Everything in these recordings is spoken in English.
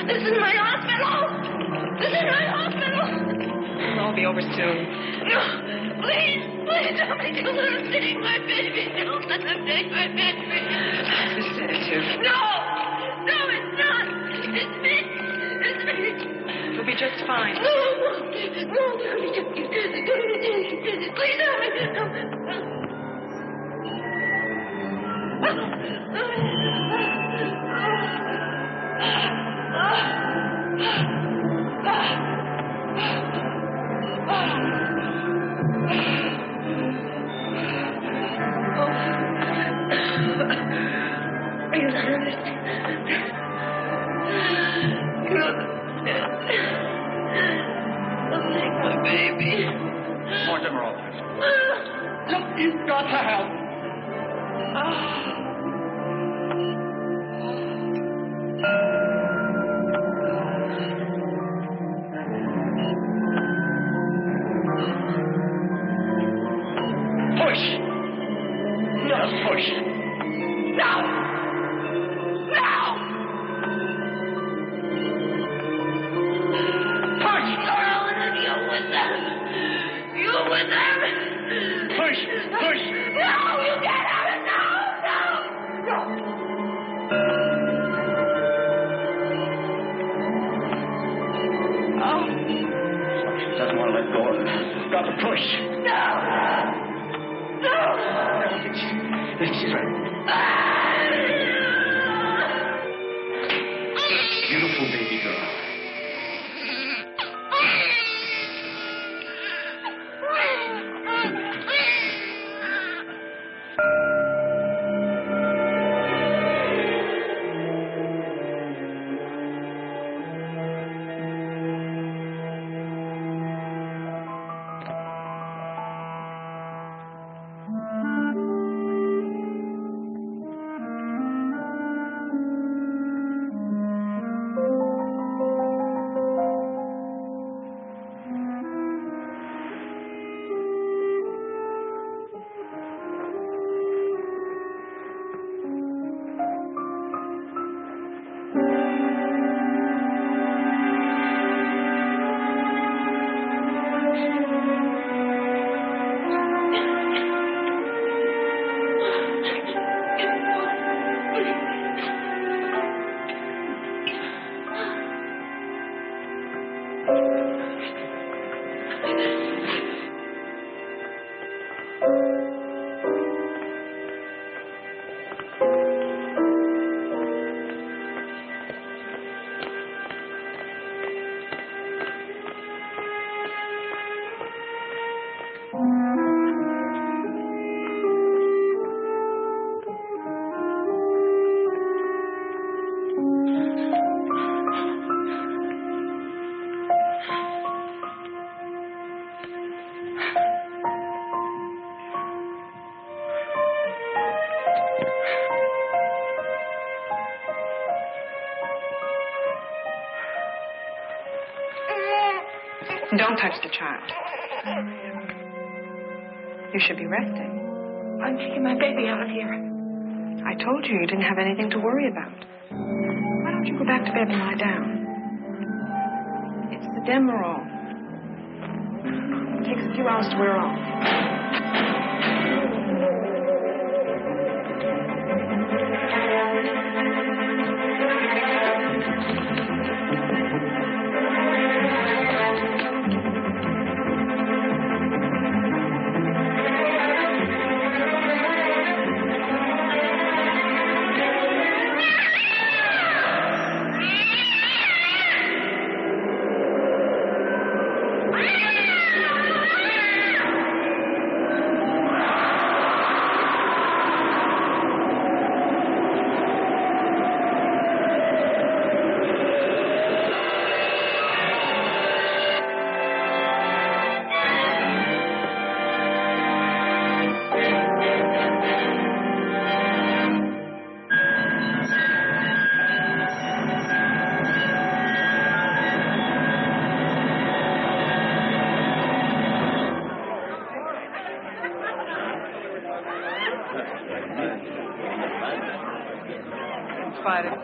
This is my hospital. This is my hospital. It'll all be over soon. No, please don't make a little take my baby. Don't let them take my baby. This sedative. No, it's not. It's me. You'll be just fine. No, please help me. You don't understand. I'll take my baby. More Demerol, please. Look, you've got to help. Push. Just push. No! Push. You with them. Push. No, you can't have it. No. Oh. She doesn't want to let go. Got to push. No. She's right. Beautiful baby girl. Don't touch the child. You should be resting. I'm taking my baby out of here. I told you didn't have anything to worry about. Why don't you go back to bed and lie down? It's the Demerol. It takes a few hours to wear off.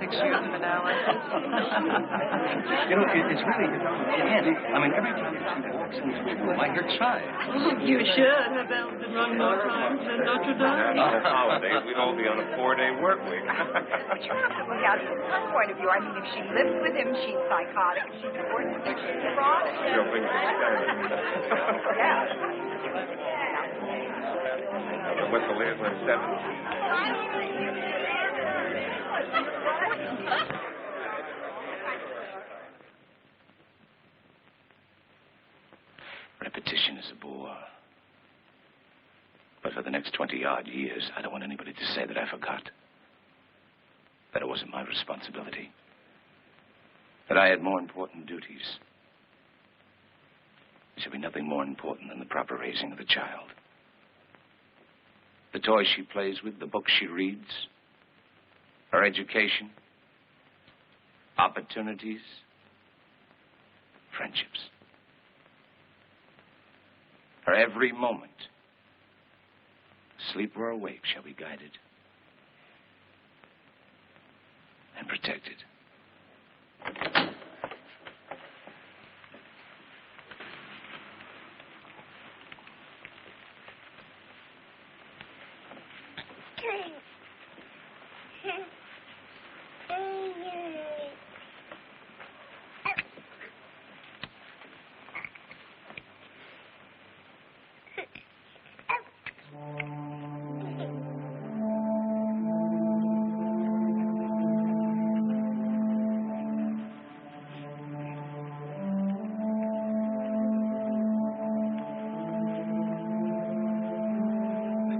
picture of them analysis. You know, it's really, Annie, I mean, every time she walks into a room, I hear chimes. You should. Her bell's been rung more times than Notre Dame. On holidays, we'd all be on a 4-day work week. But you have to look at it from her point of view. I mean, if she lives with him, she's psychotic. If she's divorced with him, she's neurotic. Your things are standard. Yeah. What's the latest one? 7? Repetition is a bore. But for the next 20-odd years, I don't want anybody to say that I forgot. That it wasn't my responsibility. That I had more important duties. There should be nothing more important than the proper raising of the child. The toys she plays with, the books she reads, her education, opportunities, friendships. Her every moment, asleep or awake, shall be guided and protected.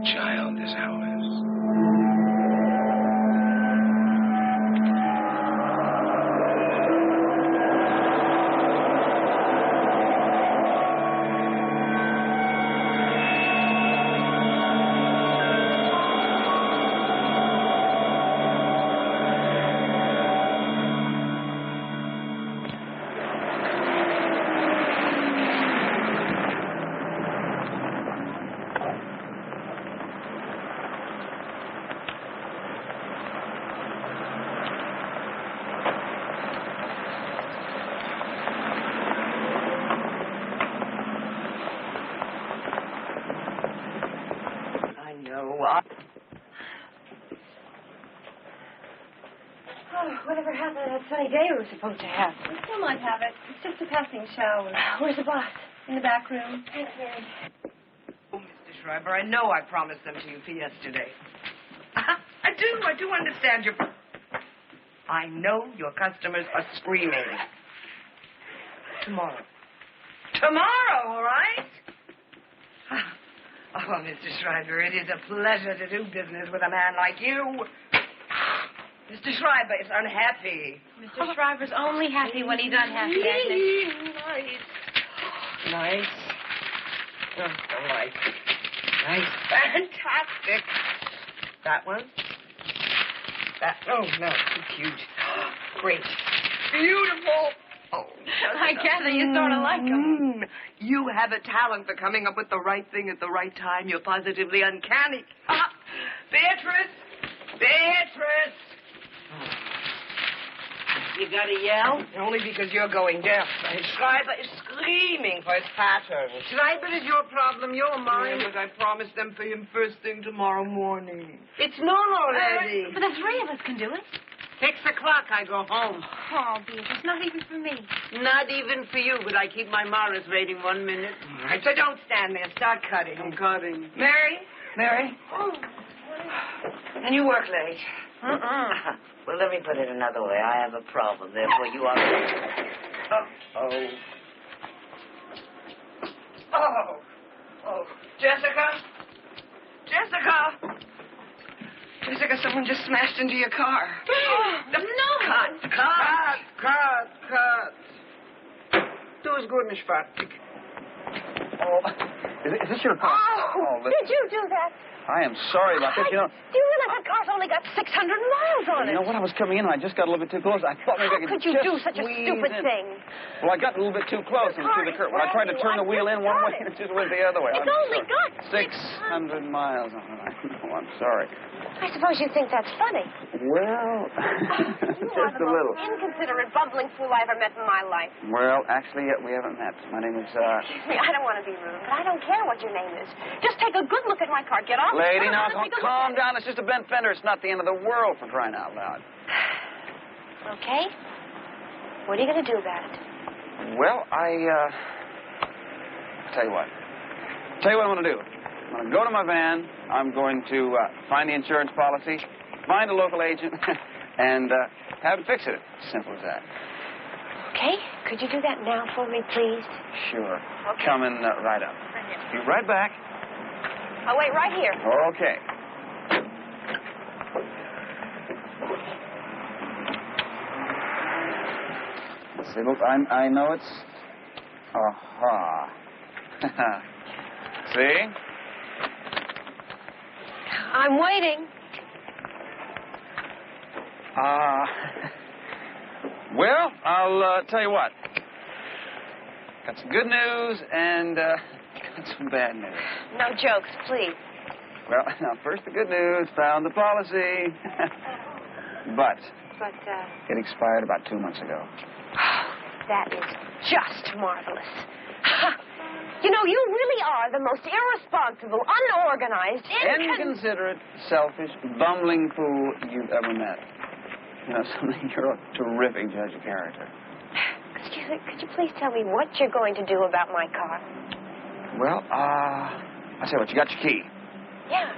Child is ours. Whatever happened to that sunny day we were supposed to have? We still might have it. It's just a passing shower. Where's the box? In the back room. Thanks, Mary. Oh, Mr. Schreiber, I know I promised them to you for yesterday. I do understand your... I know your customers are screaming. Tomorrow, all right? Oh, Mr. Schreiber, it is a pleasure to do business with a man like you. Mr. Schreiber is unhappy. Mr. Schreiber's only happy when he's unhappy, Agnes. Nice. Oh, so nice. Nice. Fantastic. That one? That, oh, no, too cute. Great. Beautiful. Oh, I gather you sort of like him. You have a talent for coming up with the right thing at the right time. You're positively uncanny. Beatrice! Beatrice! You gotta yell? Only because you're going deaf. Schreiber is screaming for his pattern. Schreiber is your problem, you're mine. Yeah, but I promised them for him first thing tomorrow morning. It's normal already. But the three of us can do it. 6 o'clock, I go home. Oh, Beatrice, not even for me. Not even for you, but I keep my Morris rating 1 minute. All right, so don't stand there. Start cutting. I'm cutting. Mary? Oh. And you work late. Well, let me put it another way. I have a problem. Therefore, you are... Oh. Jessica, someone just smashed into your car. No. Cut. Du ist gut, nicht fertig. Oh, Is this your car? Oh, listen. did you do that? I am sorry about this. You know, Do you realize that car's only got 600 miles on it? you know what? I was coming in and I just got a little bit too close. I thought maybe I How could could you just do such a squeeze stupid in. thing? Well, I got a little bit too close The into car the is curb. When I tried to turn the wheel in one way, it it just went the other way. It's I'm only sorry. got 600 miles on it. I know. I'm sorry. I suppose you think that's funny. Well, You are just the a little. most inconsiderate, bumbling fool I ever met in my life. Well, actually, we haven't met. My name is, Excuse me, I don't want to be rude, but I don't care what your name is. Just take a good look at my car. Get off. Lady, now, Take a look calm at it. down. It's just a bent fender. It's not the end of the world, for crying out loud. Okay. What are you going to do about it? Well, tell you what. Tell you what I'm going to do. I'm going to go to my van. I'm going to find the insurance policy, find a local agent, and have it fix it. Simple as that. Okay. Could you do that now for me, please? Sure. Okay. Coming right up. Be right back. I'll wait right here. Okay. See, look, I know it's... Aha. See? I'm waiting. Well, I'll tell you what. Got some good news and got some bad news. No jokes, please. Well, now, first the good news. Found the policy. But But, it expired about 2 months ago. that is just marvelous. You know, you really are the most irresponsible, unorganized, Inconsiderate, selfish, bumbling fool you've ever met. You know something? You're a terrific judge of character. Excuse me, could you please tell me what you're going to do about my car? Well, I'll tell you what, you got your key. Yeah.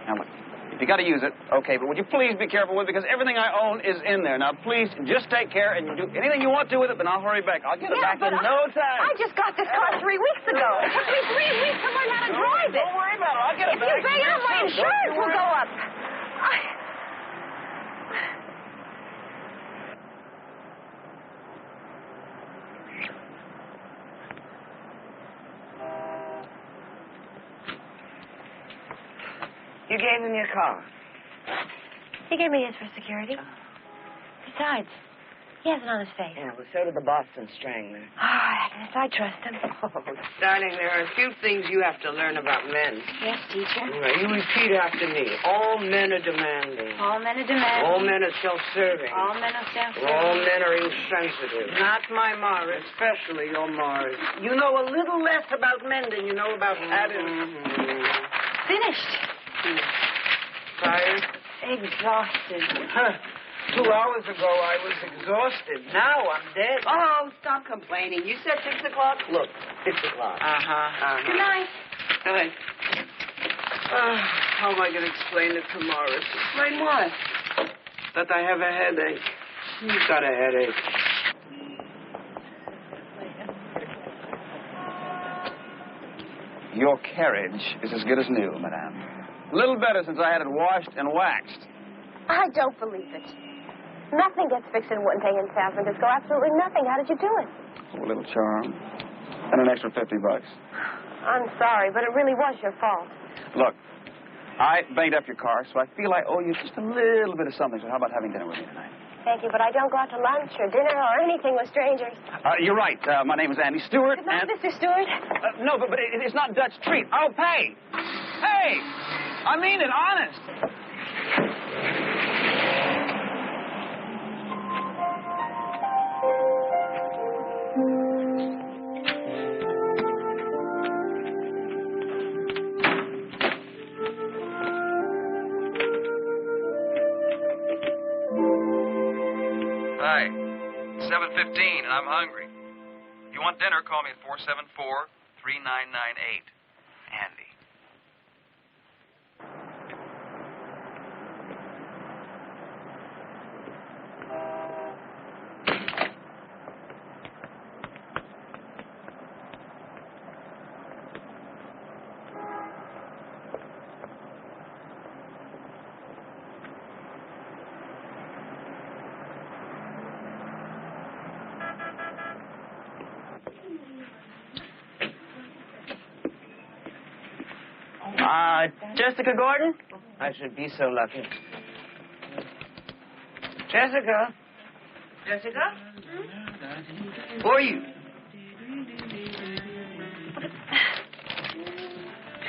Now, look, if you got to use it, okay, but would you please be careful with it, because everything I own is in there. Now, please, just take care and do anything you want to with it, but I'll hurry back. I'll get it back in no time. I just got this car 3 weeks ago. It took me 3 weeks to learn how to drive it. Don't worry about it. I'll get it If back. you bang out, my insurance will go up. You gave him your car. He gave me his for security. Besides, he has it on his face. Yeah, well, so did the Boston Strangler. Yes, I trust him. Oh, darling, there are a few things you have to learn about men. Yes, teacher. Right, you repeat after me. All men are demanding. All men are demanding. All men are self-serving. All men are self-serving. All men are insensitive. Not my Mars, especially your Mars. You know a little less about men than you know about Adam. Finished. Tired? Exhausted. 2 hours ago, I was exhausted. Now I'm dead. Oh, stop complaining. You said 6 o'clock? Look, 6 o'clock. Good night. Go ahead. How am I going to explain it to Morris? Explain what? That I have a headache. You've got a headache. Your carriage is as good as new, madame. A little better since I had it washed and waxed. I don't believe it. Nothing gets fixed in one day in San Francisco. Absolutely nothing. How did you do it? Oh, a little charm. And an extra $50. I'm sorry, but it really was your fault. Look, I banged up your car, so I feel I owe you just a little bit of something. So how about having dinner with me tonight? Thank you, but I don't go out to lunch or dinner or anything with strangers. You're right. My name is Andy Stewart. Good night, and... Mr. Stewart. No, but it's not Dutch treat. I'll pay. Hey! I mean it, honest. Hi. 7:15, and I'm hungry. If you want dinner, call me at 474-3998. Andy. Jessica Gordon? I should be so lucky. Jessica? Jessica? Who are you?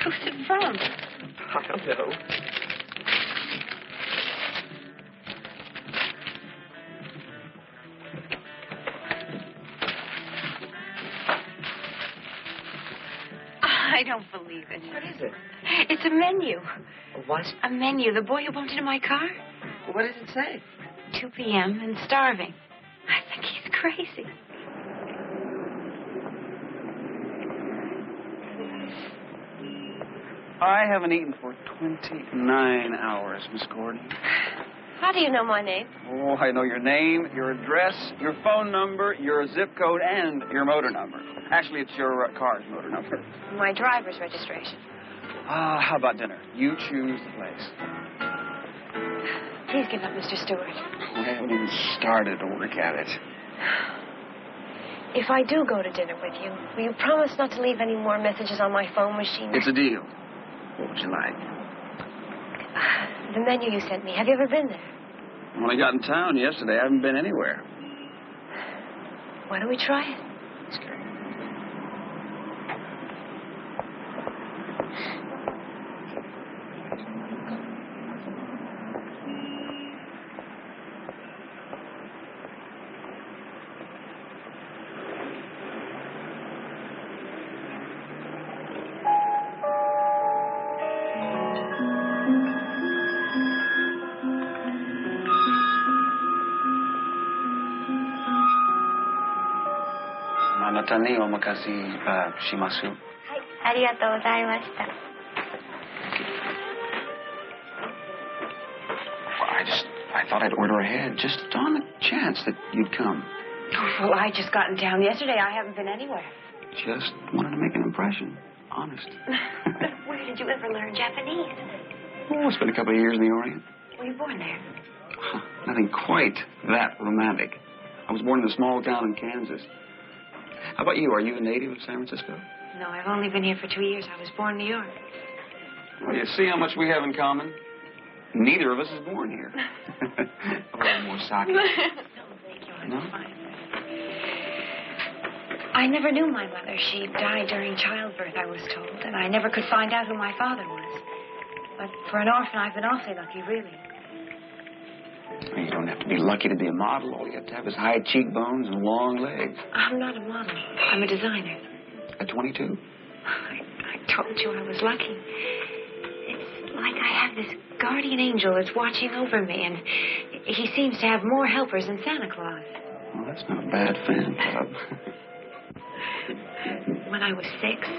Who's it from? I don't know. I don't believe it. What is it? It's a menu. What? A menu. The boy who bumped into my car. What does it say? 2 p.m. and starving. I think he's crazy. I haven't eaten for 29 hours, Miss Gordon. How do you know my name? Oh, I know your name, your address, your phone number, your zip code, and your motor number. Actually, it's your car's motor number. My driver's registration. How about dinner? You choose the place. Please give up, Mr. Stewart. I haven't even started to work at it. If I do go to dinner with you, will you promise not to leave any more messages on my phone machine? It's a deal. What would you like? The menu you sent me. Have you ever been there? I only got in town yesterday. I haven't been anywhere. Why don't we try it? Okay. Natani o makasi shimasu. ありがとうございました。I thought I'd order ahead, just on the chance that you'd come. Well, I just got in town yesterday. I haven't been anywhere. Just wanted to make an impression. Honest. Where did you ever learn Japanese? Oh, spent a couple of years in the Orient. Were you born there? Nothing quite that romantic. I was born in a small town in Kansas. How about you? Are you a native of San Francisco? No, I've only been here for 2 years. I was born in New York. Well, you see how much we have in common? Neither of us is born here. A little more sake. No, thank you. I'm fine. I never knew my mother. She died during childbirth, I was told, and I never could find out who my father was. But for an orphan, I've been awfully lucky, really. You don't have to be lucky to be a model. All you have to have is high cheekbones and long legs. I'm not a model. I'm a designer. At 22? I told you I was lucky. It's like I have this guardian angel that's watching over me, and he seems to have more helpers than Santa Claus. Well, that's not a bad fan club. When I was 6,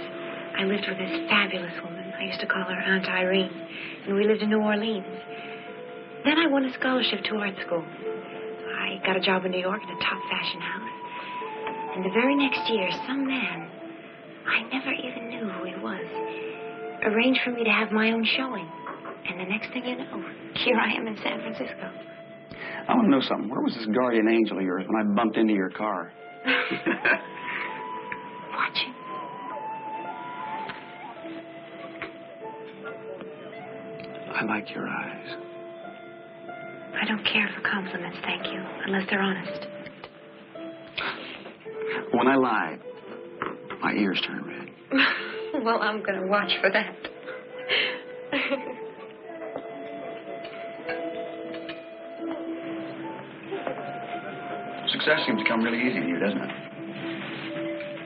I lived with this fabulous woman. I used to call her Aunt Irene, and we lived in New Orleans. Then I won a scholarship to art school. I got a job in New York in a top fashion house. And the very next year, some man, I never even knew who he was, arranged for me to have my own showing. And the next thing you know, here I am in San Francisco. I want to know something. Where was this guardian angel of yours when I bumped into your car? Watching. I like your eyes. I don't care for compliments, thank you, unless they're honest. When I lie, my ears turn red. Well, I'm going to watch for that. Success seems to come really easy to you, doesn't it?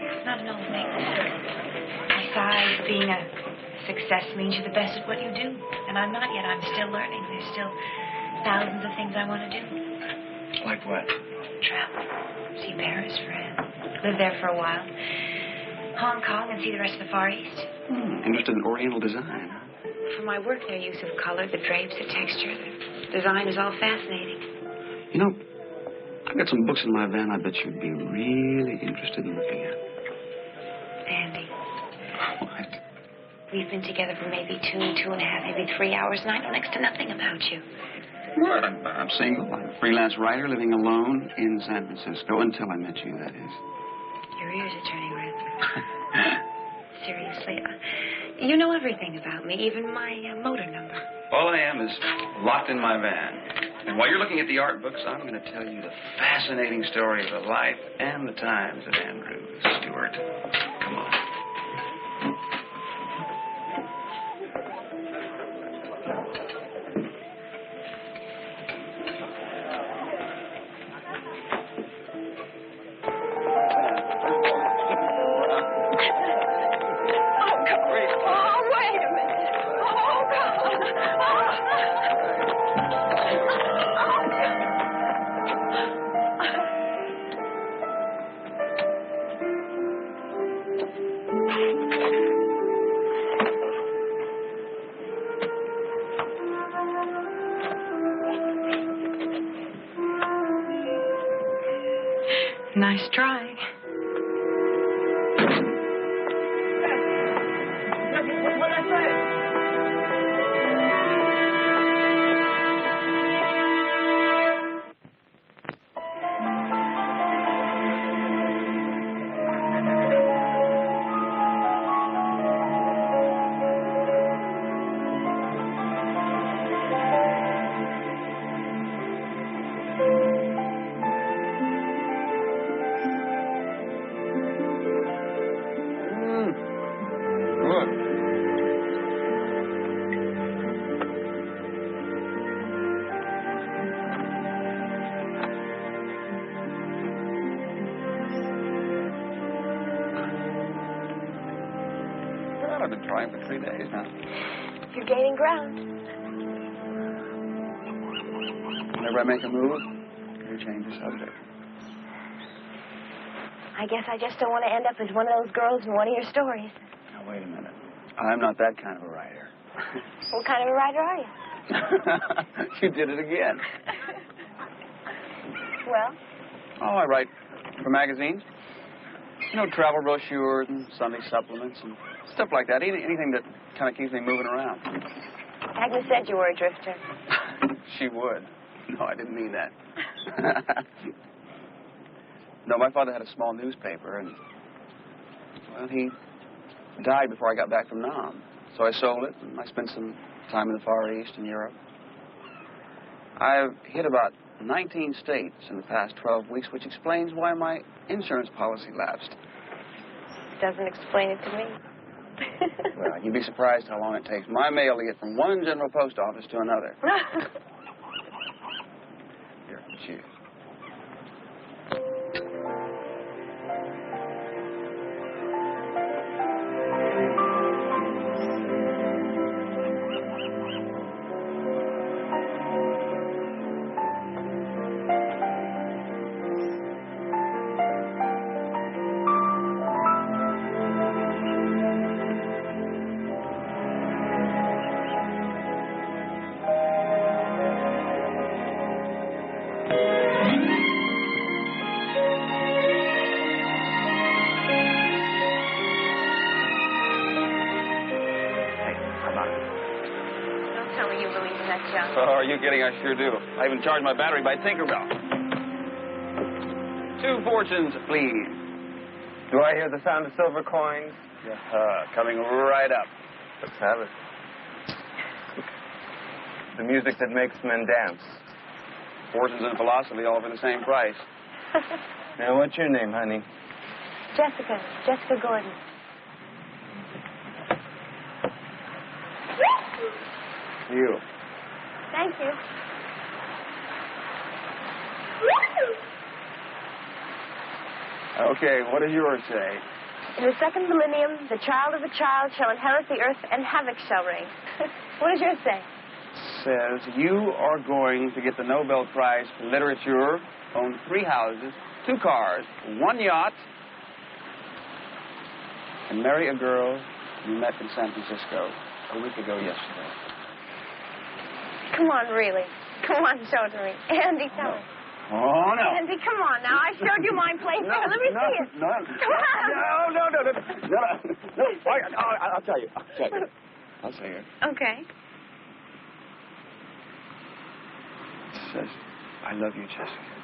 It's not an old thing. Besides, being a success means you're the best at what you do. And I'm not yet. I'm still learning. There's still thousands of things I want to do. Like what? Travel. See Paris, France. Live there for a while. Hong Kong and see the rest of the Far East. Interested in Oriental design, huh? For my work, their use of color, the drapes, the texture, the design is all fascinating. You know, I've got some books in my van I bet you'd be really interested in looking at. Andy. What? We've been together for maybe 2.5, maybe 3 hours, and I know next to nothing about you. What? I'm single. I'm a freelance writer living alone in San Francisco until I met you, that is. Your ears are turning red. seriously. You know everything about me, even my motor number. All I am is locked in my van. And while you're looking at the art books, I'm going to tell you the fascinating story of the life and the times of Andrew Stewart. Come on. Nice try. What'd I say? I've been trying for 3 days now. You're gaining ground. Whenever I make a move, you change the subject. I guess I just don't want to end up as one of those girls in one of your stories. Now, wait a minute. I'm not that kind of a writer. What kind of a writer are you? You did it again. Well? Oh, I write for magazines. You know, travel brochures and Sunday supplements and stuff like that. Anything that kind of keeps me moving around. Agnes said you were a drifter. She would. No, I didn't mean that. No, my father had a small newspaper, and, well, he died before I got back from Nam. So I sold it, and I spent some time in the Far East and Europe. I've hit about 19 states in the past 12 weeks, which explains why my insurance policy lapsed. Doesn't explain it to me. Well, you'd be surprised how long it takes my mail to get from one general post office to another. Here, cheers. Oh, are you kidding? I sure do. I even charge my battery by Tinkerbell. 2 fortunes, please. Do I hear the sound of silver coins? Coming right up. Let's have it. The music that makes men dance. Fortunes and philosophy all for the same price. Now, what's your name, honey? Jessica Gordon. You. Thank you. Okay, what does yours say? In the second millennium, the child of a child shall inherit the earth and havoc shall reign. What does yours say? Says you are going to get the Nobel Prize for Literature, own 3 houses, 2 cars, 1 yacht, and marry a girl you met in San Francisco a week ago yesterday. Come on, really. Come on, show it to me. Andy, tell me. Oh, no. Andy, come on now. I showed you my place. Let me see it. No. Come on. No. I'll tell you. I'll say it. Okay. It says, I love you, Jessica.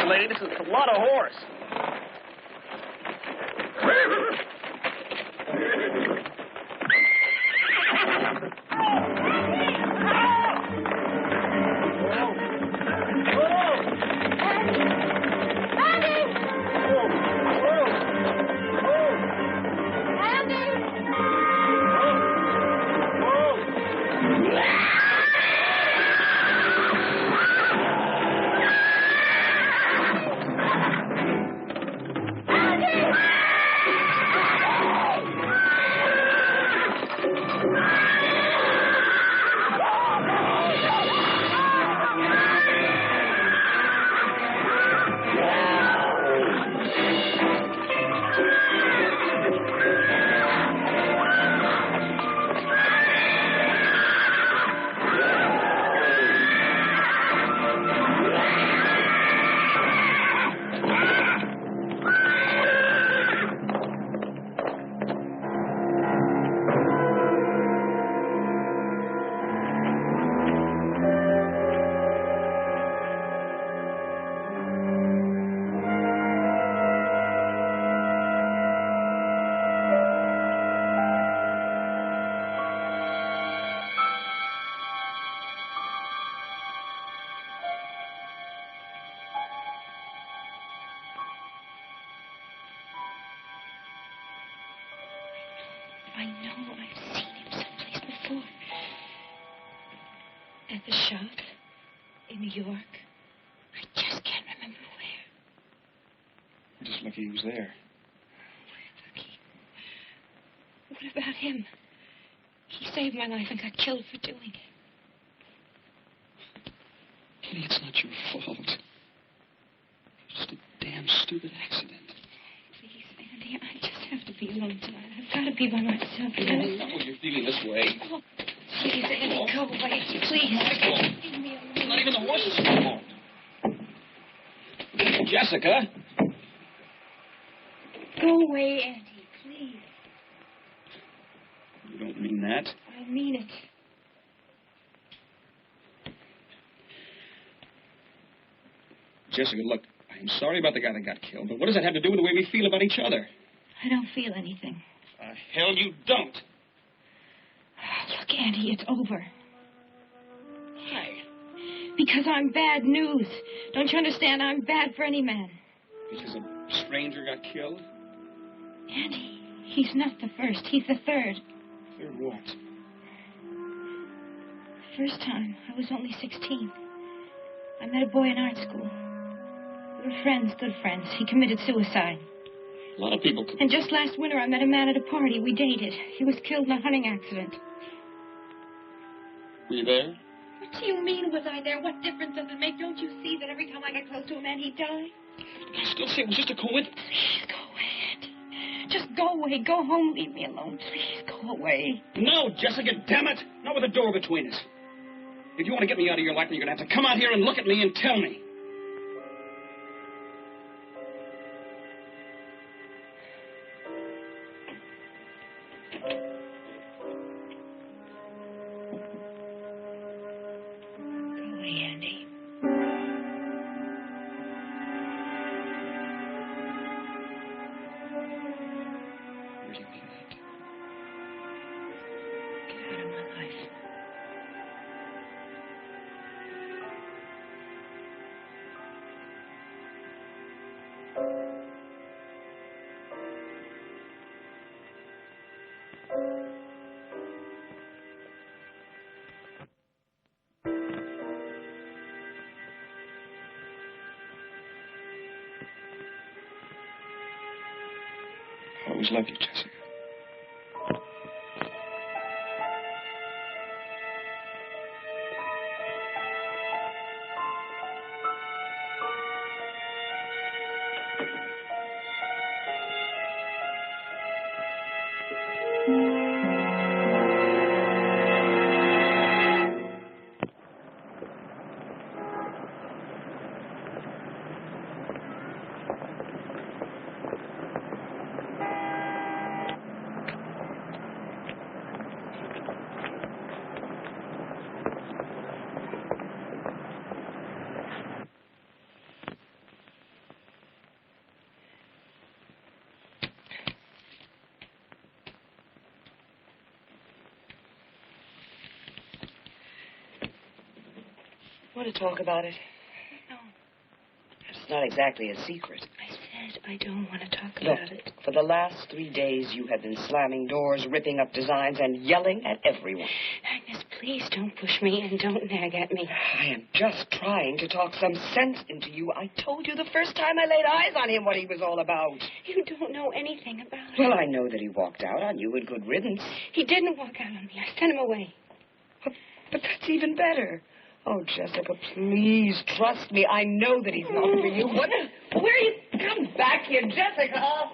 on, lady. This is a lot of horse. I know I've seen him someplace before. At the shop in New York. I just can't remember where. Just lucky he was there. Lucky. What about him? He saved my life and got killed for doing it. Kitty, it's not your fault. It's just a damn stupid accident. Please, Andy, I just have to be alone tonight. I've got to be by myself. Oh, you're feeling this way. Oh, please, Andy, go away. Please. Leave me alone. Not even the horses are involved. Jessica. Go away, Andy, please. You don't mean that. I mean it. Jessica, look, I'm sorry about the guy that got killed, but what does that have to do with the way we feel about each other? I don't feel anything. Hell, you don't. Look, Andy, it's over. Why? Because I'm bad news. Don't you understand? I'm bad for any man. Because a stranger got killed? Andy, he's not the first. He's the third. Third what? First time, I was only 16. I met a boy in art school. We were friends, good friends. He committed suicide. A lot of people could... And just last winter, I met a man at a party. We dated. He was killed in a hunting accident. Were you there? What do you mean, was I there? What difference does it make? Don't you see that every time I get close to a man, he'd die? I still say it was just a coincidence. Please, go away, Andy. Just go away. Go home. Leave me alone. Please, go away. No, Jessica, damn it. Not with a door between us. If you want to get me out of your life, then you're going to have to come out here and look at me and tell me. I always loved you, Jessica. Want to talk about it? No. It's not exactly a secret. I said I don't want to talk Look, about it. for the last 3 days, you have been slamming doors, ripping up designs, and yelling at everyone. Agnes, please don't push me and don't nag at me. I am just trying to talk some sense into you. I told you the first time I laid eyes on him what he was all about. You don't know anything about it. Well, I know that he walked out on you in good riddance. He didn't walk out on me. I sent him away. But that's even better. Oh, Jessica, please trust me. I know that he's not for you. What? Where are you? Come back here, Jessica.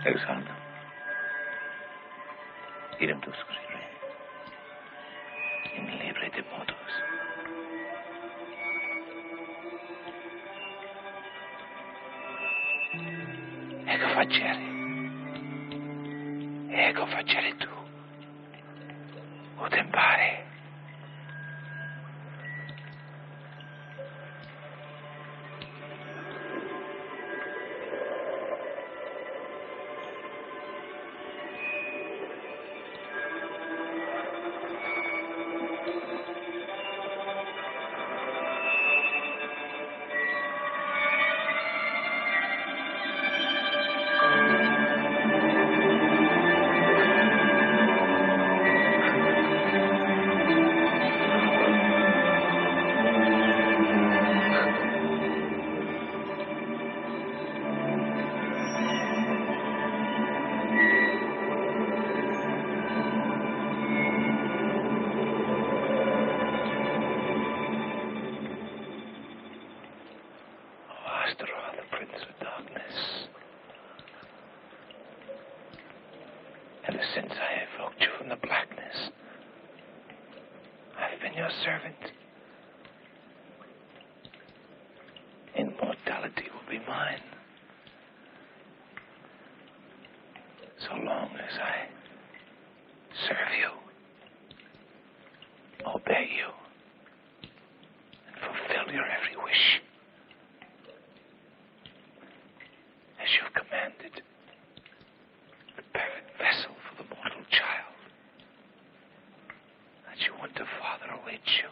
Alexander, idem tu scrivere in libri de modos. Ecco facere tu, o tempare. Since I evoked you from the blackness, I've been your servant. Immortality will be mine, so long as I serve you, obey you, and fulfill your every wish, as you've commanded. The perfect vessel for the mortal child that you want to father awaits you.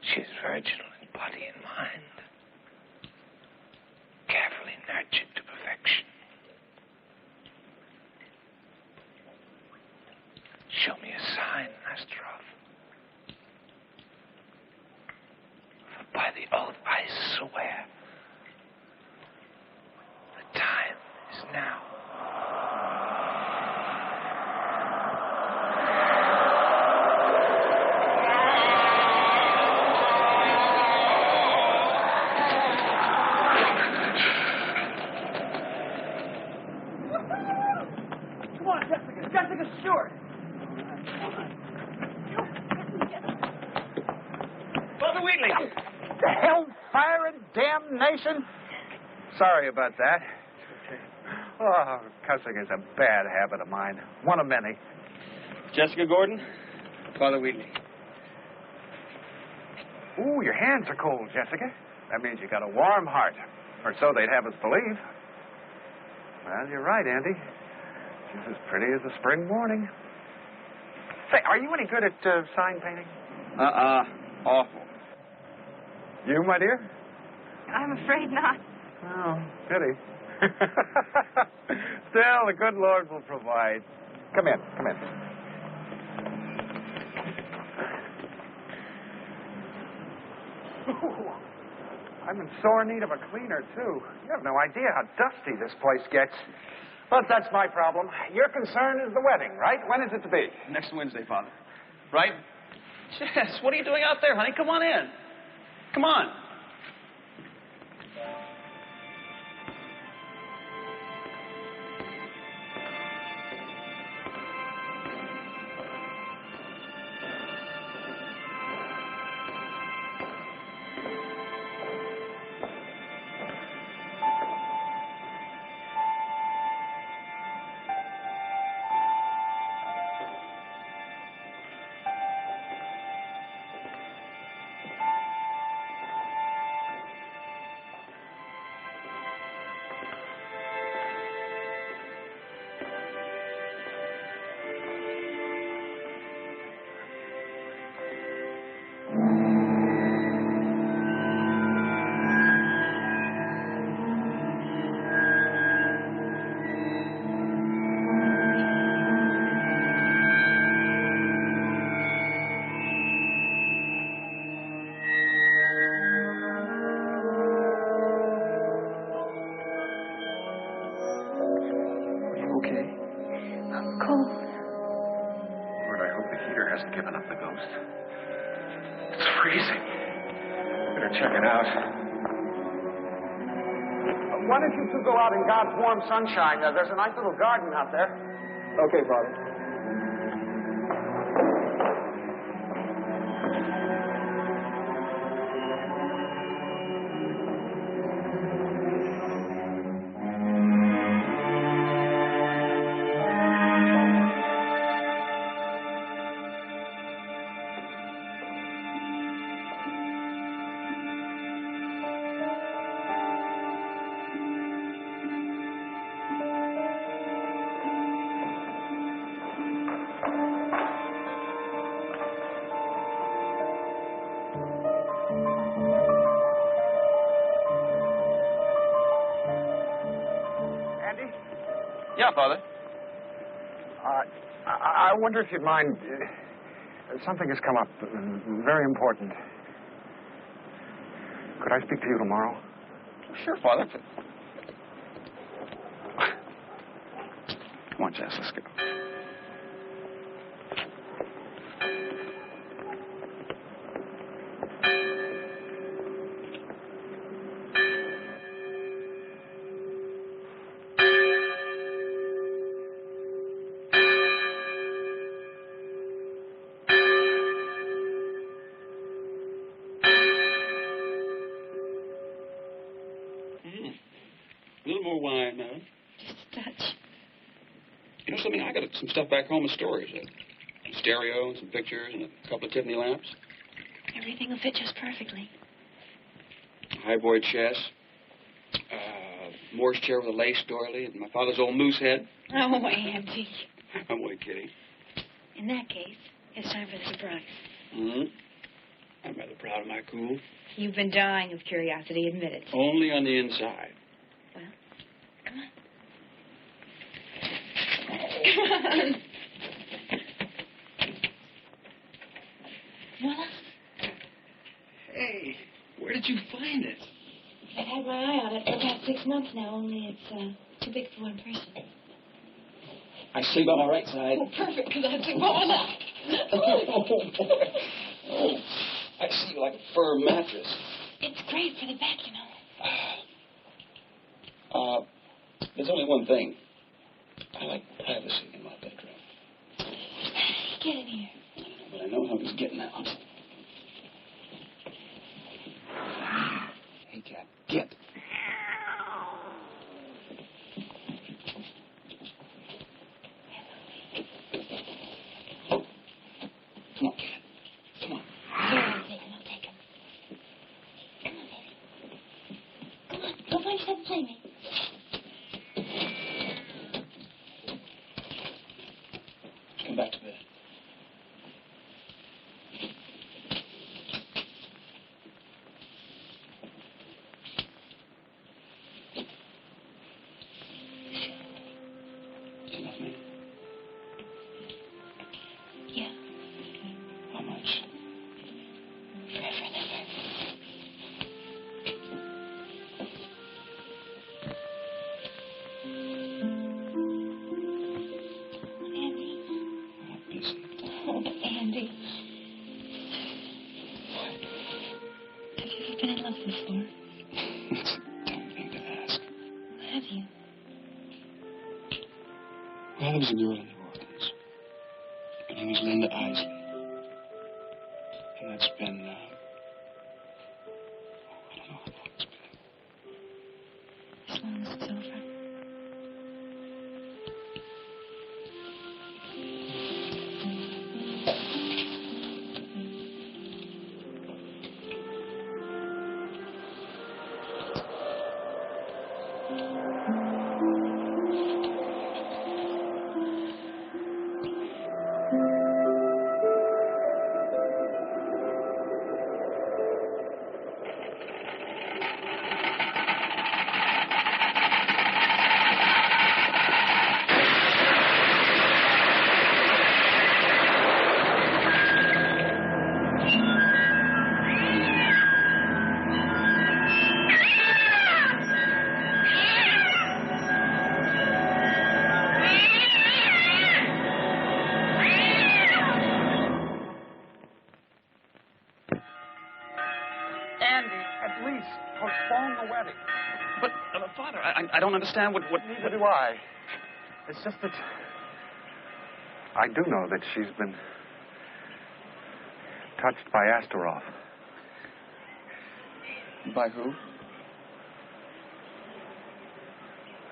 She is virginal in body and mind, carefully nurtured to perfection. Show me a sign, Astaroth. For by the oath I swear, the time is now. Come on, Jessica. Jessica Stewart. Brother Wheatley. Hellfire and damnation. Sorry about that. Oh, cussing is a bad habit of mine. One of many. Jessica Gordon, Father Wheatley. Ooh, your hands are cold, Jessica. That means you got a warm heart. Or so they'd have us believe. Well, you're right, Andy. She's as pretty as a spring morning. Say, are you any good at sign painting? Awful. You, my dear? I'm afraid not. Oh, pity. Still, the good Lord will provide. Come in, come in. Ooh, I'm in sore need of a cleaner, too. You have no idea how dusty this place gets. But that's my problem. Your concern is the wedding, right? When is it to be? Next Wednesday, Father. Right? Jess, what are you doing out there, honey? Come on in. Come on. Given up the ghost. It's freezing. Better check it out. Why don't you two go out in God's warm sunshine? There's a nice little garden out there. Okay, Father. Yeah, Father. I wonder if you'd mind. Something has come up. Very important. Could I speak to you tomorrow? Sure, Father. Come on, Jess, let's go. A little more wine, Madam. Just a touch. You know something? I got some stuff back home in storage. A stereo and some pictures and a couple of Tiffany lamps. Everything will fit just perfectly. A high-board chest. Morse chair with a lace doily and my father's old moose head. Oh, Andy. I'm only kidding. In that case, it's time for the surprise. Mm-hmm. I'm rather proud of my cool. You've been dying of curiosity, admit it. Only on the inside. Well, come on. Come on. Voila. Hey, where did you find it? I've had my eye on it for about 6 months now, only it's too big for one person. I sleep on my right side. Oh, perfect, because I sleep on my left. Oh, I sleep like a fur mattress. It's great for the back, you know. There's only one thing. I like privacy in my bedroom. Get in here. But I know how he's getting out. Hey, cat, get. Don't play me. Come back to bed. Do you love me? Yeah. How much? Forever and ever. Andy. I'm busy. Oh, but Andy. Have you ever been in love before? It's a dumb thing to ask. Have you? Well, I was a girl in New Orleans. Her name was Linda Isley. And that's been, I don't know how long it's been. As long as it's over. Andy, at least postpone the wedding. But, Father, I don't understand what... Neither do I. It's just that I do know that she's been touched by Astaroth. By who?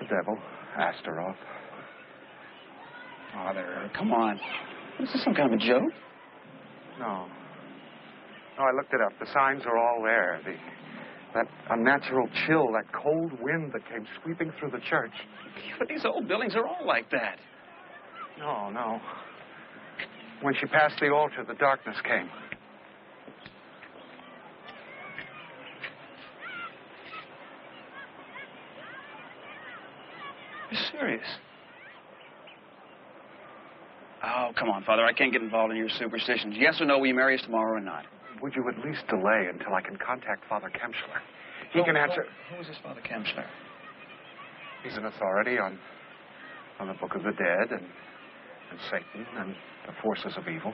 The devil, Astaroth. Father, come on. Is this some kind of a joke? No. No, I looked it up. The signs are all there. That unnatural chill, that cold wind that came sweeping through the church. But these old buildings are all like that. No. When she passed the altar, the darkness came. You're serious? Oh, come on, Father. I can't get involved in your superstitions. Yes or no, will you marry us tomorrow or not? Would you at least delay until I can contact Father Kemschler? He can answer... Who is this Father Kemschler? He's an authority on the Book of the Dead and Satan and the forces of evil.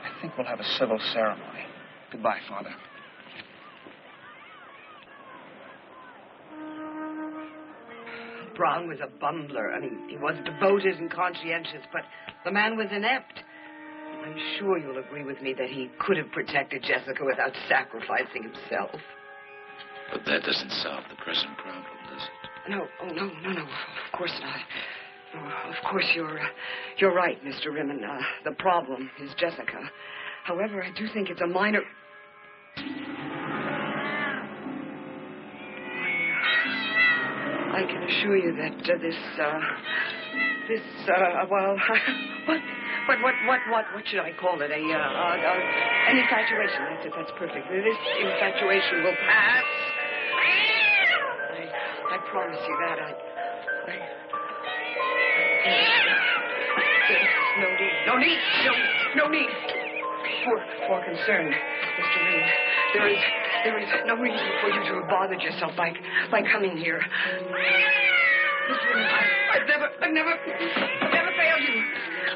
I think we'll have a civil ceremony. Goodbye, Father. Brown was a bumbler. I mean, he was devoted and conscientious, but the man was inept. I'm sure you'll agree with me that he could have protected Jessica without sacrificing himself. But that doesn't solve the present problem, does it? No. Of course not. No, of course, you're right, Mr. Rimmen. The problem is Jessica. However, I do think it's a minor... I can assure you that what should I call it? An infatuation. That's it. That's perfect. This infatuation will pass. I promise you that. No need for concern, Mr. Rimmen. There is no reason for you to have bothered yourself by coming here. Mr. Rimmen, I've never failed you.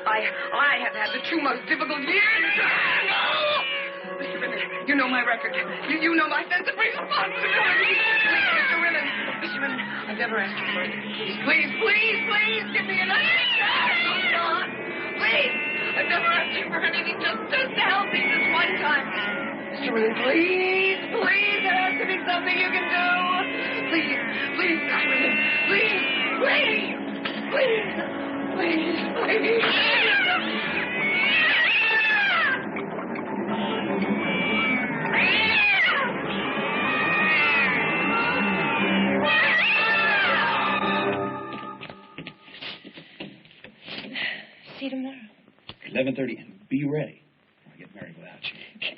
I have had the two most difficult years. No! Mr. Rimmen, you know my record. You know my sense of responsibility. Mr. Rimmen, I've never asked you for it. Please, give me another chance. Oh, God. Please. I've never asked you for anything, just to help me this one time. Mr. Rimmen, please, there has to be something you can do. Please, Mr. Rimmen, please. 11:30, and be ready. I'll get married without you.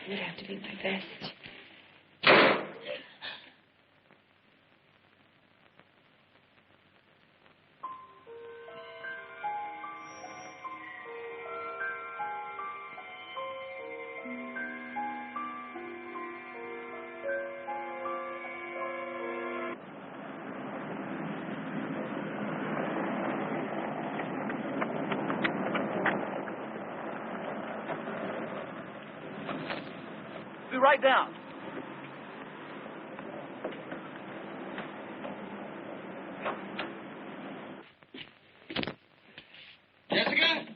You'd have to be my best. Be right down. Jessica?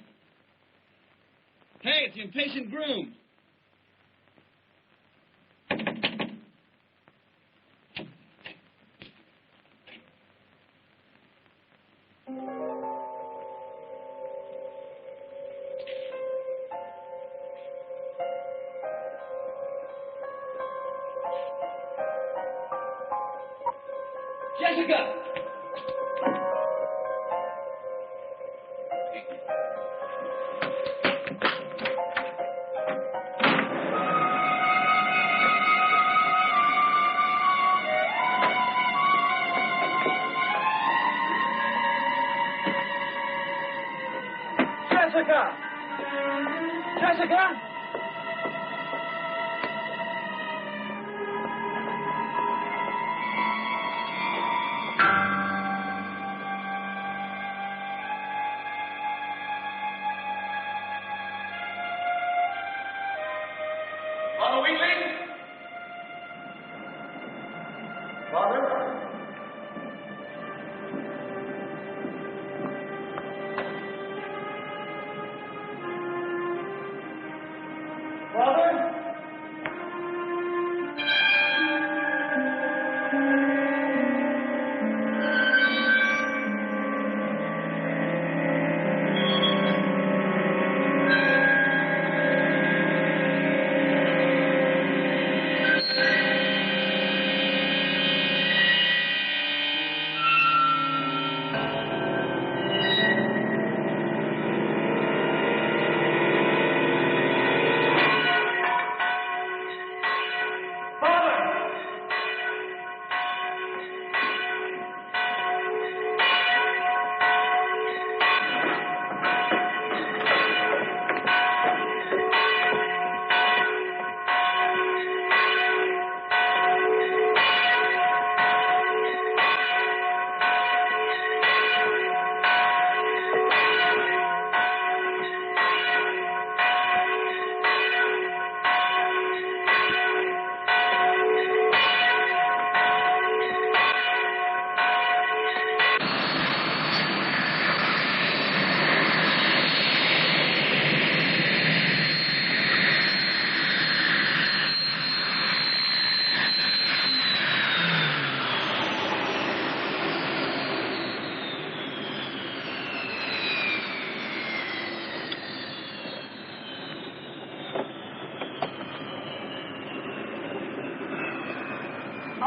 Hey, it's the impatient groom. Jessica! Jessica! Jessica! Father Wheatley? Father? Father?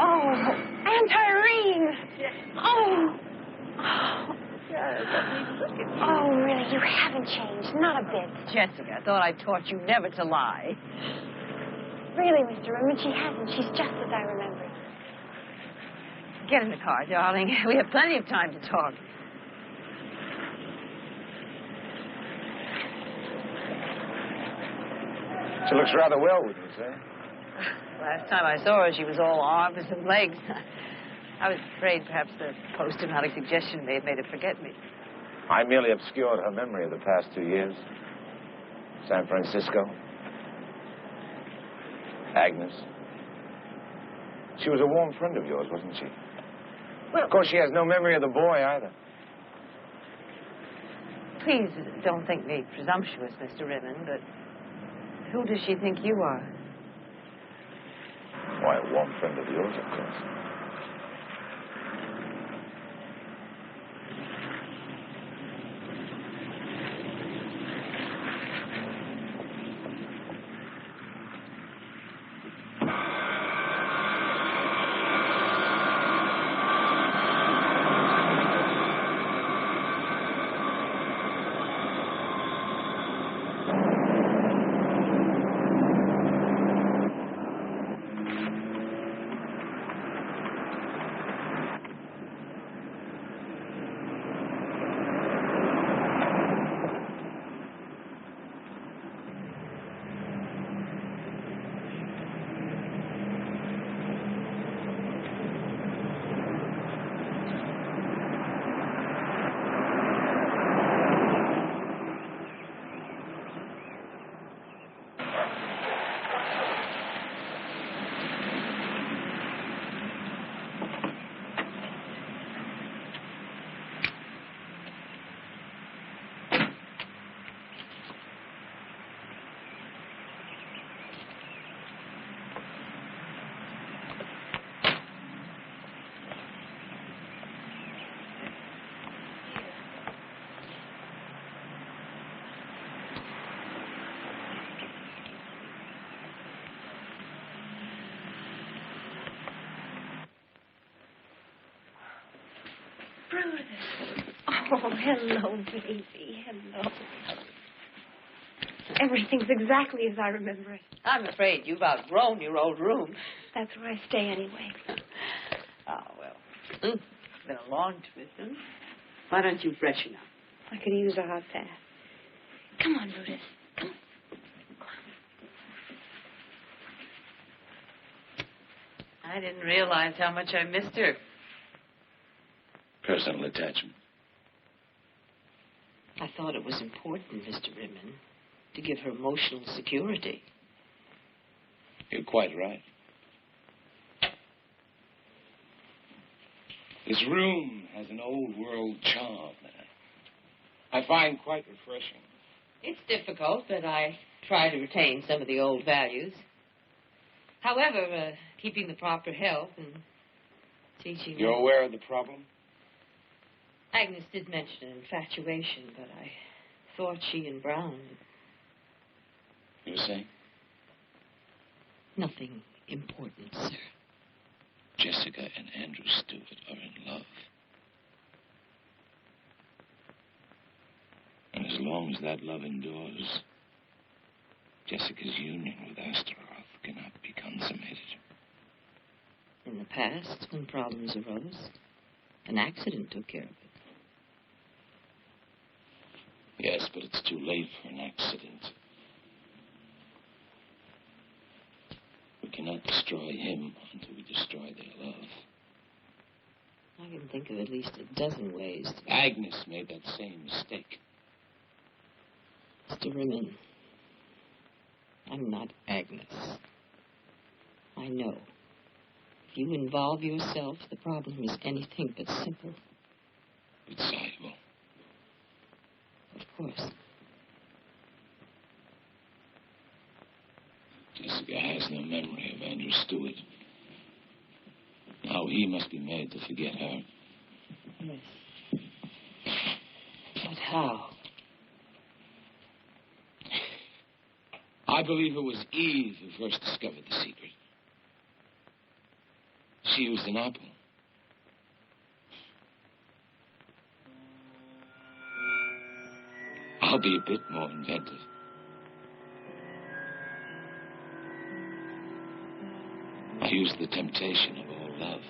Oh, Aunt Irene! Oh! Oh, really, you haven't changed. Not a bit. Jessica, I thought I taught you never to lie. Really, Mr. Roman, she hasn't. She's just as I remembered. Get in the car, darling. We have plenty of time to talk. She looks rather well, wouldn't you say? Last time I saw her, she was all arms and legs. I was afraid perhaps the post-traumatic suggestion may have made her forget me. I merely obscured her memory of the past 2 years. San Francisco. Agnes. She was a warm friend of yours, wasn't she? Well, Of course, she has no memory of the boy either. please don't think me presumptuous, Mr. Rimmon, but who does she think you are? Why, a warm friend of yours, of course. Brutus. Oh, hello, baby. Hello. Everything's exactly as I remember it. I'm afraid you've outgrown your old room. That's where I stay anyway. Oh, well. It's been a long trip, huh? Why don't you freshen up? I could use a hot bath. Come on, Brutus. Come on. I didn't realize how much I missed her. Personal attachment. I thought it was important, Mr. Rimmon, to give her emotional security. You're quite right. This room has an old-world charm that I find quite refreshing. It's difficult, but I try to retain some of the old values. However, keeping the proper health and teaching... You're aware of the problem? Agnes did mention an infatuation, but I thought she and Brown... You were saying? Nothing important, sir. Jessica and Andrew Stewart are in love. And as long as that love endures, Jessica's union with Astaroth cannot be consummated. In the past, when problems arose, an accident took care of it. Yes, but it's too late for an accident. We cannot destroy him until we destroy their love. I can think of at least a dozen ways to... Agnes made that same mistake. Mr. Rimmon, I'm not Agnes. I know. If you involve yourself, the problem is anything but simple. It's soluble. Of course. Jessica has no memory of Andrew Stewart. Now he must be made to forget her. Yes. But how? I believe it was Eve who first discovered the secret. She used an apple. I'll be a bit more inventive. I use the temptation of all love.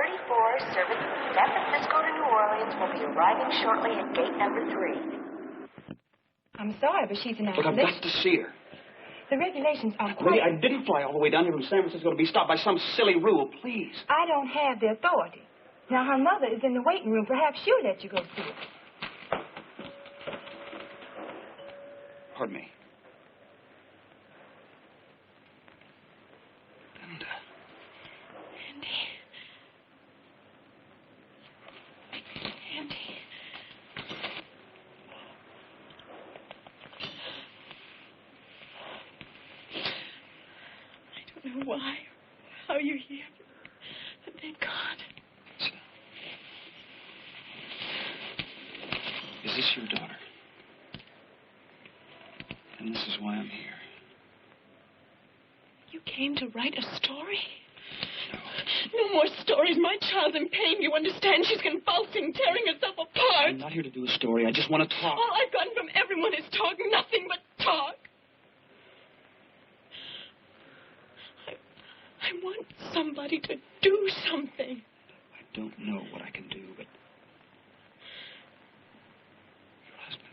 34, service from San Francisco to New Orleans, will be arriving shortly at gate number 3. I'm sorry, but she's an Look, I've got to see her. The regulations are Lily, quite... I didn't fly all the way down here from San Francisco to be stopped by some silly rule. Please. I don't have the authority. Now, her mother is in the waiting room. Perhaps she'll let you go see her. Pardon me. I don't know why, how you're here, but thank God. Is this your daughter? And this is why I'm here. You came to write a story? No more stories. My child's in pain. You understand? She's convulsing, tearing herself apart. I'm not here to do a story. I just want to talk. All I've gotten from everyone is talk, nothing but talk. I want somebody to do something. I don't know what I can do, but... Your husband...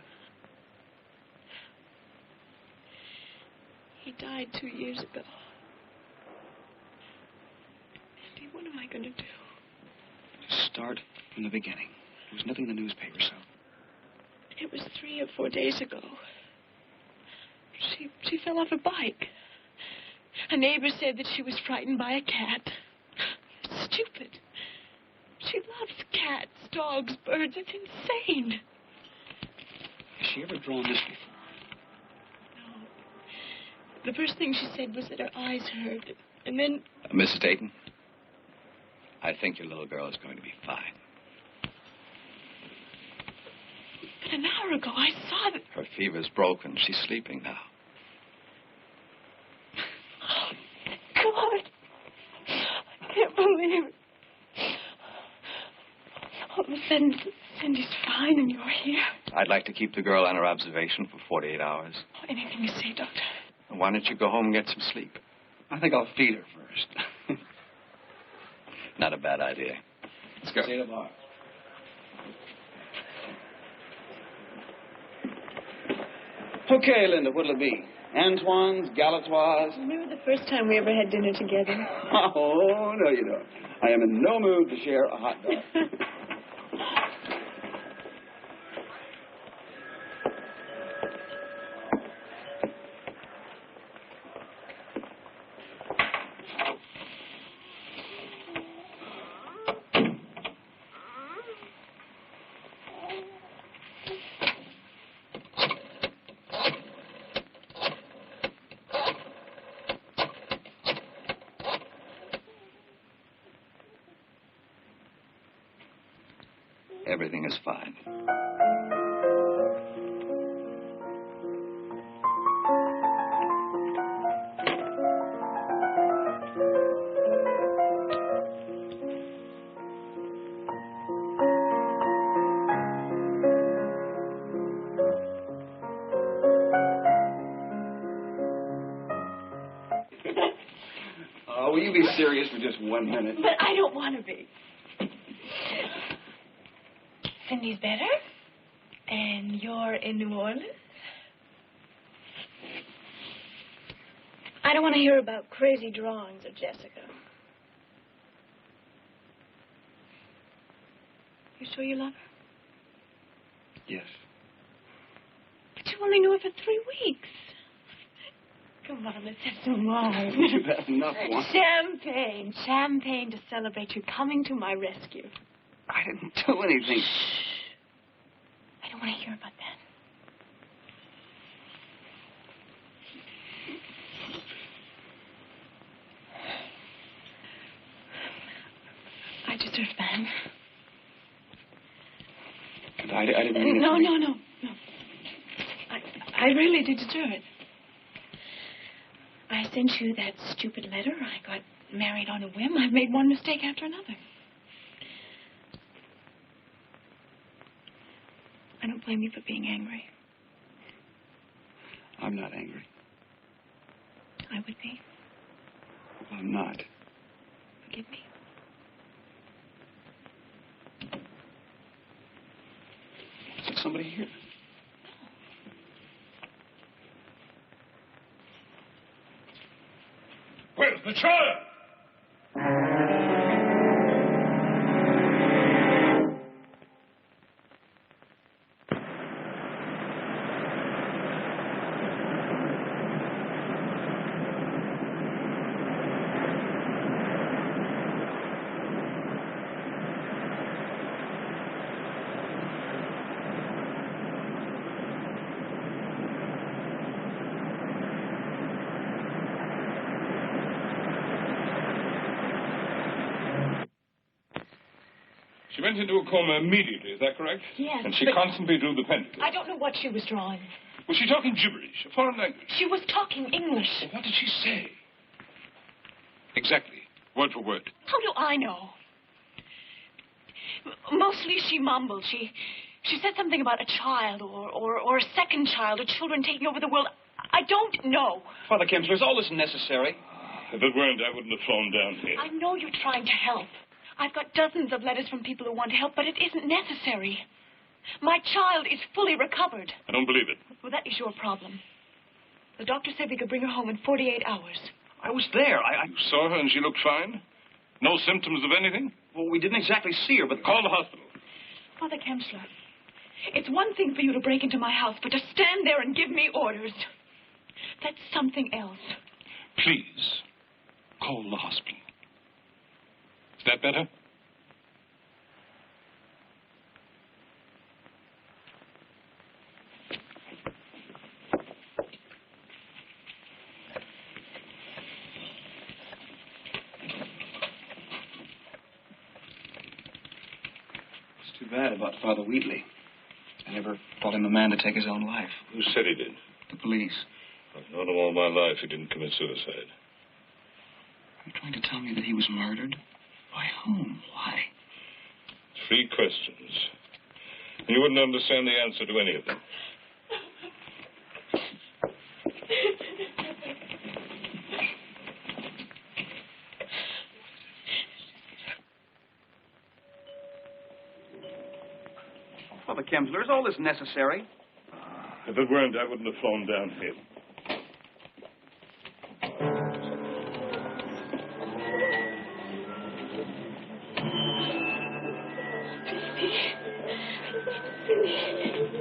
He died 2 years ago. Andy, what am I going to do? Just start from the beginning. There was nothing in the newspaper, so... It was 3 or 4 days ago. She fell off a bike. A neighbor said that she was frightened by a cat. Stupid. She loves cats, dogs, birds. It's insane. Has she ever drawn this before? No. The first thing she said was that her eyes hurt. And then... Mrs. Dayton, I think your little girl is going to be fine. But an hour ago, I saw that... Her fever's broken. She's sleeping now. God. I can't believe it. All of a sudden, Cindy's fine and you're here. I'd like to keep the girl on her observation for 48 hours. Oh, anything you say, Doctor. Why don't you go home and get some sleep? I think I'll feed her first. Not a bad idea. Let's go. See you at the bar. Okay, Linda, what'll it be? Antoine's, Galatoire's? Remember the first time we ever had dinner together? Oh, no, you don't. I am in no mood to share a hot dog. Everything is fine. Will you be serious for just 1 minute? But I don't want to be. Cindy's better, and you're in New Orleans. I don't want to hear about crazy drawings of Jessica. You sure you love her? Yes. But you only knew her for 3 weeks. Come on, let's have some wine. You've had enough wine. Champagne. Champagne to celebrate you coming to my rescue. I didn't do anything. Shh. I don't want to hear about that. I deserve that. And I didn't mean No. it. I really did deserve it. I sent you that stupid letter. I got married on a whim. I've made one mistake after another. I don't blame you for being angry. I'm not angry. I would be. Well, I'm not. Forgive me. somebody here. Where's the child? She went into a coma immediately, is that correct? Yes. And she constantly drew the pentacle. I don't know what she was drawing. Was she talking gibberish, a foreign language? She was talking English. Well, what did she say? Exactly, word for word. How do I know? Mostly she mumbled. She said something about a child or a second child or children taking over the world. I don't know. Father Kemsler, is all this necessary? If it weren't, I wouldn't have flown down here. I know you're trying to help. I've got dozens of letters from people who want to help, but it isn't necessary. My child is fully recovered. I don't believe it. Well, that is your problem. The doctor said we could bring her home in 48 hours. I was there. You saw her and she looked fine? No symptoms of anything? Well, we didn't exactly see her, but... Call the hospital. Father Kemsler, it's one thing for you to break into my house, but to stand there and give me orders, that's something else. Please, call the hospital. Is that better? It's too bad about Father Wheatley. I never thought him a man to take his own life. Who said he did? The police. I've known him all my life. He didn't commit suicide. Are you trying to tell me that he was murdered? By whom? Why? 3 questions. You wouldn't understand the answer to any of them. Father Kemsler, is all this necessary? If it weren't, I wouldn't have flown down here.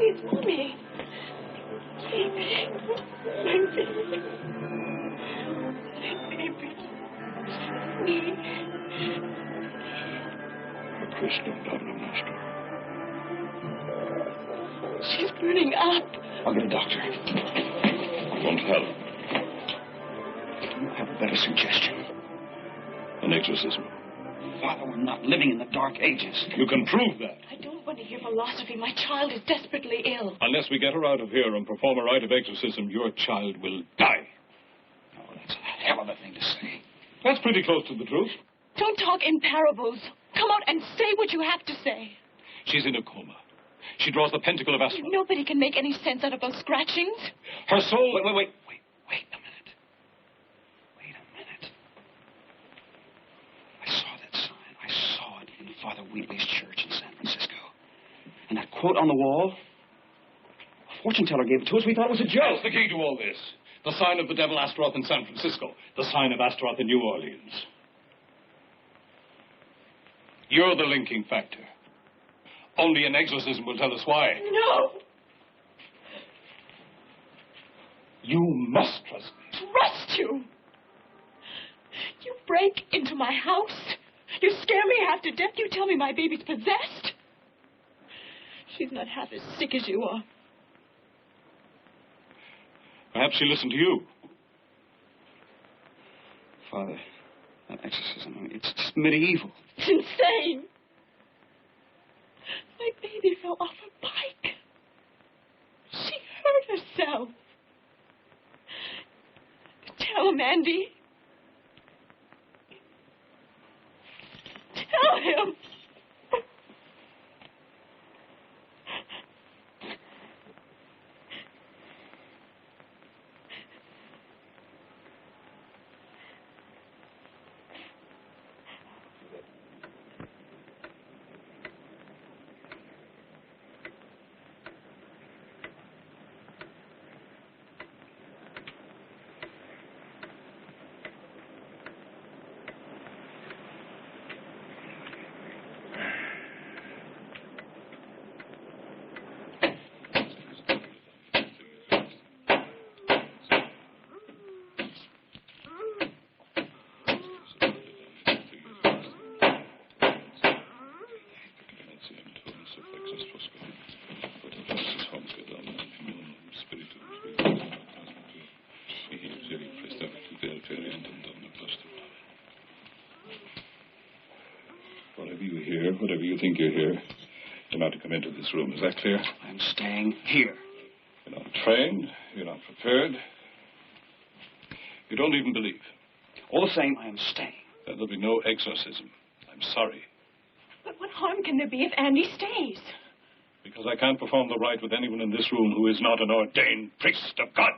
It's Mommy. Baby. My baby. My baby. Me. Cristo, Pablo Nostro. She's burning up. I'll get a doctor. Won't help. Do you have a better suggestion? An exorcism. Father, we're not living in the Dark Ages. You can prove that. I don't want to hear philosophy. My child is desperately ill. Unless we get her out of here and perform a rite of exorcism, your child will die. Oh, that's a hell of a thing to say. That's pretty close to the truth. Don't talk in parables. Come out and say what you have to say. She's in a coma. She draws the pentacle of Astaroth. Nobody can make any sense out of those scratchings. Her soul... Wait a minute. Wait a minute. I saw that sign. I saw it in Father Wheatley's church in San Francisco. And that quote on the wall, a fortune teller gave it to us. We thought it was a joke. That's the key to all this. The sign of the devil Astaroth in San Francisco. The sign of Astaroth in New Orleans. You're the linking factor. Only an exorcism will tell us why. No! You must trust me. Trust you? You break into my house. You scare me half to death. You tell me my baby's possessed. She's not half as sick as you are. Perhaps she listened to you. Father, that exorcism, it's just medieval. It's insane. My baby fell off a bike. She hurt herself. Tell him, Andy. Tell him. think you're here. You're not to come into this room. Is that clear? I'm staying here. You're not trained. You're not prepared. You don't even believe. All the same, I am staying. Then there'll be no exorcism. I'm sorry. But what harm can there be if Andy stays? Because I can't perform the rite with anyone in this room who is not an ordained priest of God.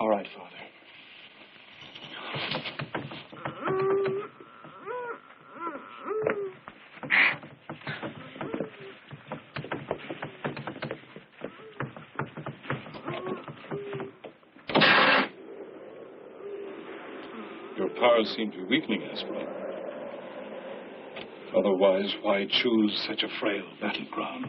All right, Father. Your powers seem to be weakening, Aspirant. Otherwise, why choose such a frail battleground?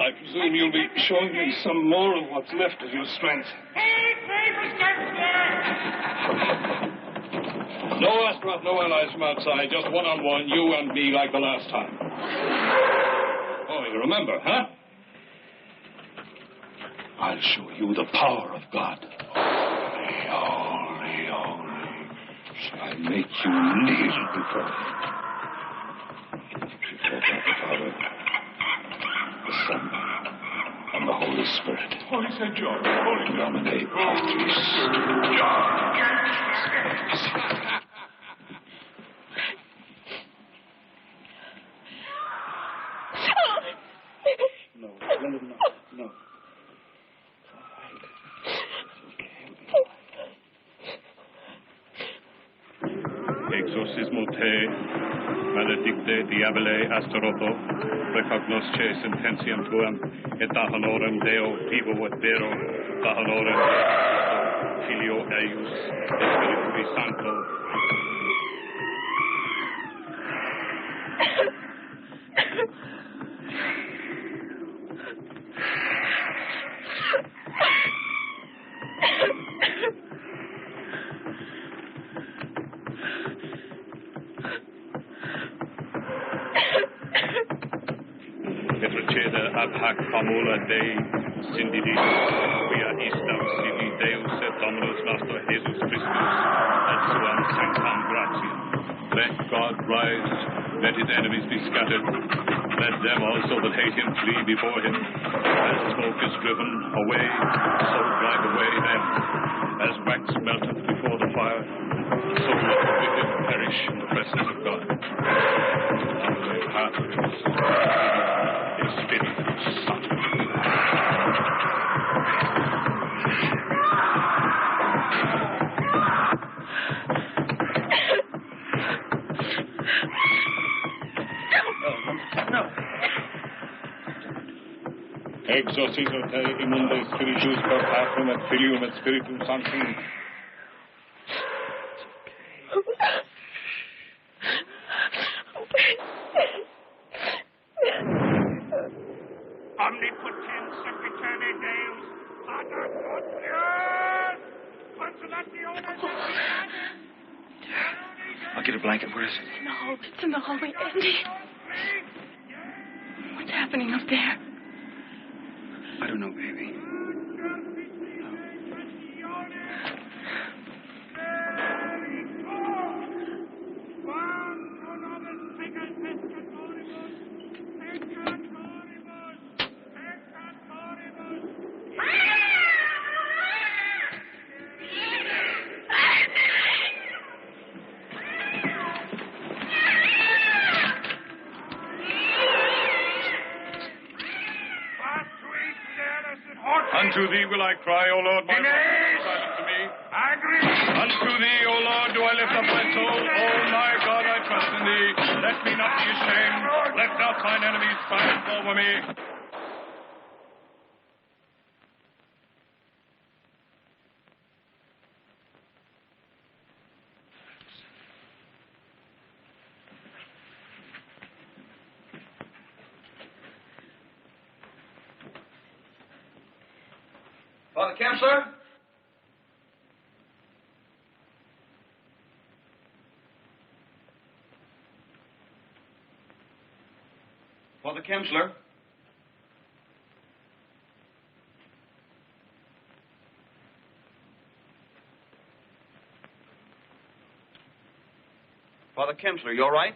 I presume you'll be showing me some more of what's left of your strength. No, Aspirant, no allies from outside. Just one-on-one, you and me, like the last time. Oh, you remember, huh? I'll show you the power of God. Holy, holy. Shall I make you kneel before him? Before God the Father, the Son, and the Holy Spirit. Holy St. George. Holy Domine Patris. No, Linda, no. Exorcismo te, maledicte diabole asteroto, precognosce sententiam tuam, et da honorem Deo vivo et vero, da honorem Filio eius, et Spiritui Sancto. Et recede ab hac famula Dei, sindidis, quia istam sibi Deus et Dominus nostro Jesus Christus, et suam sanctam gratiam. Let God rise, let his enemies be scattered, let them also that hate him flee before him. As smoke is driven away, so drive away them. As wax melteth before the fire, so let the wicked perish in the presence of God. Domine Patris, et Spiritus Sanctus. Exorcizo te immunde spiritus per Patrum et Filium et Spiritum Sanctum. Omnipotens sempiterne Deus, Pater Glorious, consolationes I'll get a blanket. Where is it? In the hall. It's in the hallway, Andy. What's happening up there? I don't know, baby. Unto thee will I cry, O Lord, my God, silent to me. Unto thee, O Lord, do I lift up my soul. O my God, I trust in thee. Let me not be ashamed. Let not thine enemies triumph over me. Father Kempsler? Father Kempsler? Father Kemsler, you all right?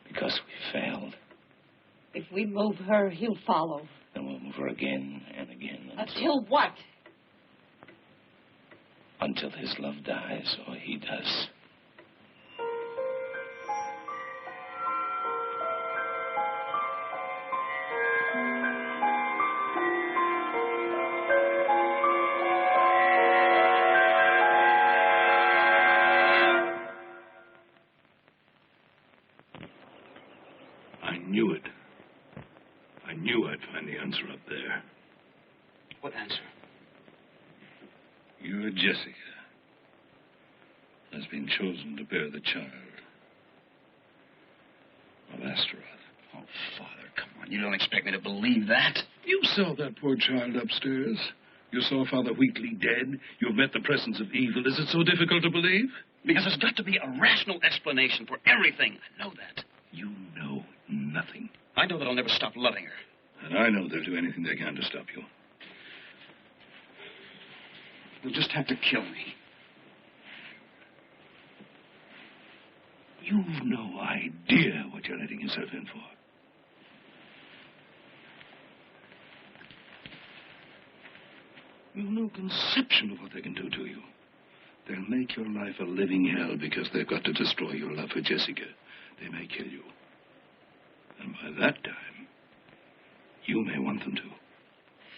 Because we failed. If we move her, he'll follow. Then we'll move her again and again. Until what? Until his love dies or he does. I knew it. I knew I'd find the answer up there. What answer? Your Jessica has been chosen to bear the child of Astaroth. Oh, Father, come on. You don't expect me to believe that? You saw that poor child upstairs. You saw Father Wheatley dead. You've met the presence of evil. Is it so difficult to believe? Because there's got to be a rational explanation for everything. I know that. You know nothing. I know that I'll never stop loving her. And I know they'll do anything they can to stop you. They'll just have to kill me. You've no idea what you're letting yourself in for. You've no conception of what they can do to you. They'll make your life a living hell because they've got to destroy your love for Jessica. They may kill you. And by that time, you may want them to.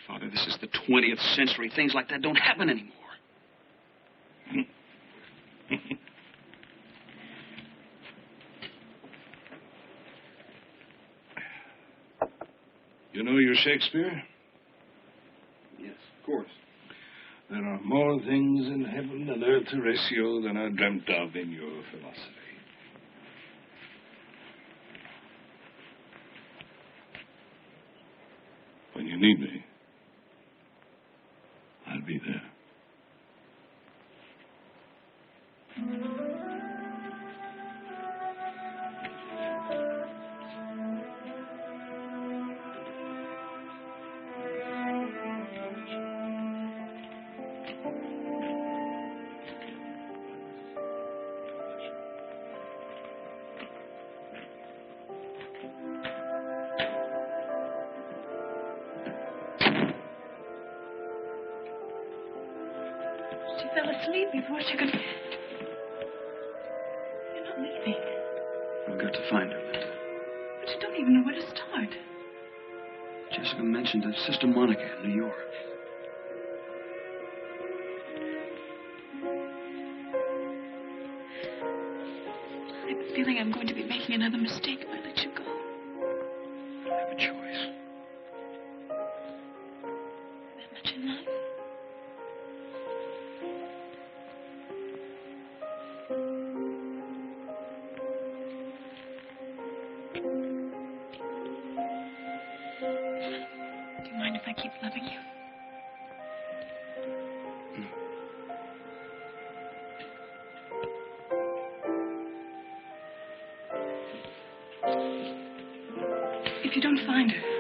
Father, this is the 20th century. Things like that don't happen anymore. You know your Shakespeare? Yes, of course. There are more things in heaven and earth, Horatio, than are dreamt of in your philosophy. When you need me, I'll be there. She fell asleep before she could... You're not leaving. I've got to find her, Linda. But you don't even know where to start. Jessica mentioned a Sister Monica in New York. I have a feeling I'm going to be making another mistake if I let you go. I don't have a choice. That much in love? you don't find her,